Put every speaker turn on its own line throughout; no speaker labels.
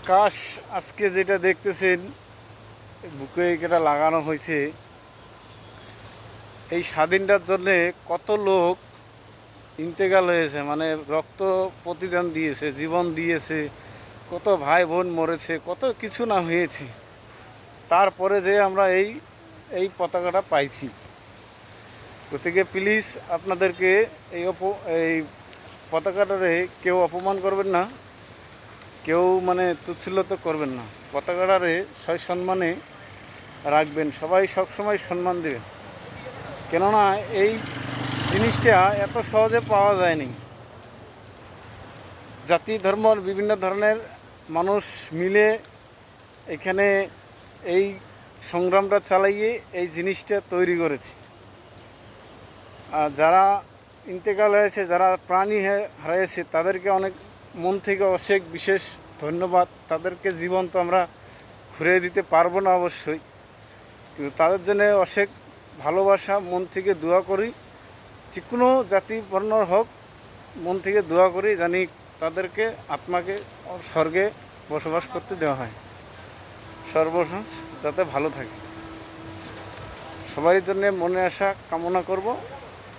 আকাশ আজকে যেটা দেখতেছেন বুকে এটা লাগানো হয়েছে, এই স্বাধীনতার জন্যে কত লোক ইন্তেকাল হয়েছে, মানে রক্ত প্রতিদান দিয়েছে, জীবন দিয়েছে, কত ভাই বোন মরেছে, কত কিছু না হয়েছে। তারপরে যে আমরা এই পতাকাটা পাইছি। গতিকে প্লিজ আপনাদেরকে এই পতাকাটারে কেউ অপমান করবেন না, কেউ মানে তুচ্ছিল্যতা করবেন না। পতাকাটারে সম্মানে রাখবেন, সবাই সবসময় সম্মান দেবেন। কেননা এই জিনিসটা এত সহজে পাওয়া যায়নি। জাতি ধর্মর বিভিন্ন ধরনের মানুষ মিলে এখানে এই সংগ্রামটা চালাইয়ে এই জিনিসটা তৈরি করেছে। আর যারা ইন্তেকাল হয়েছে, যারা প্রাণী হারিয়েছে, তাদেরকে অনেক মন থেকে অশেষ বিশেষ ধন্যবাদ। তাদেরকে জীবন তো আমরা ঘুরিয়ে দিতে পারবো না অবশ্যই, কিন্তু তাদের জন্য অশেষ ভালোবাসা, মন থেকে দোয়া করি। যে কোনো জাতি বর্ণর হোক, মন থেকে দোয়া করি জানি তাদেরকে আত্মাকে স্বর্গে বসবাস করতে দেওয়া হয়, সর্বশেষ যাতে ভালো থাকে। সবারই জন্য মনে আশা কামনা করব।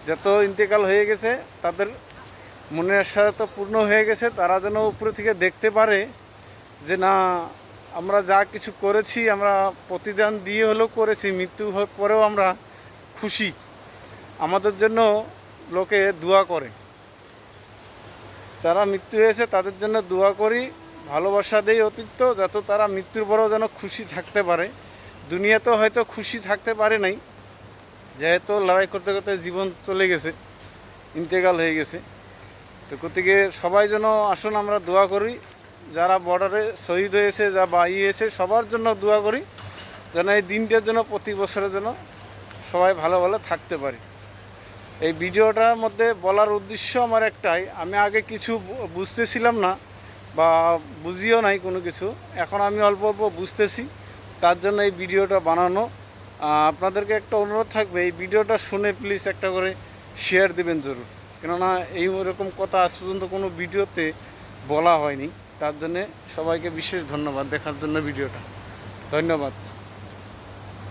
যত ইন্তেকাল হয়ে গেছে তাদের মনের আশা তো পূর্ণ হয়ে গেছে, তারা যেন উপরে থেকে দেখতে পারে যে না, আমরা যা কিছু করেছি, আমরা প্রতিদান দিয়ে হলেও করেছি, মৃত্যু হওয়ার পরেও আমরা খুশি। আমাদের জন্য লোকে দোয়া করে, যারা মৃত্যু হয়েছে তাদের জন্য দোয়া করি, ভালোবাসা দেই অতিরিক্ত, যাতে তারা মৃত্যুর পরেও যেন খুশি থাকতে পারে। দুনিয়াতেও হয়তো খুশি থাকতে পারে নাই, যেহেতু লড়াই করতে করতে জীবন চলে গেছে, ইন্তেকাল হয়ে গেছে। তো গতিকে সবাই যেন আসুন আমরা দোয়া করি, যারা বর্ডারে শহীদ হয়েছে, যা হয়েছে, সবার জন্য দোয়া করি যেন এই দিনটার জন্য প্রতি বছরের জন্য সবাই ভালো ভালো থাকতে পারি। এই ভিডিওটার মধ্যে বলার উদ্দেশ্য আমার একটাই, আমি আগে কিছু বুঝতেছিলাম না বা বুঝিও নাই কোনো কিছু, এখন আমি অল্প অল্প বুঝতেছি, তার জন্য এই ভিডিওটা বানানো। আপনাদেরকে একটা অনুরোধ থাকবে, এই ভিডিওটা শুনে প্লিজ একটা করে শেয়ার দেবেন জরুর, কেননা এই রকম কথা আজ পর্যন্ত কোনো ভিডিওতে বলা হয়নি। তার জন্যে সবাইকে বিশেষ ধন্যবাদ দেখার জন্য ভিডিওটা। ধন্যবাদ।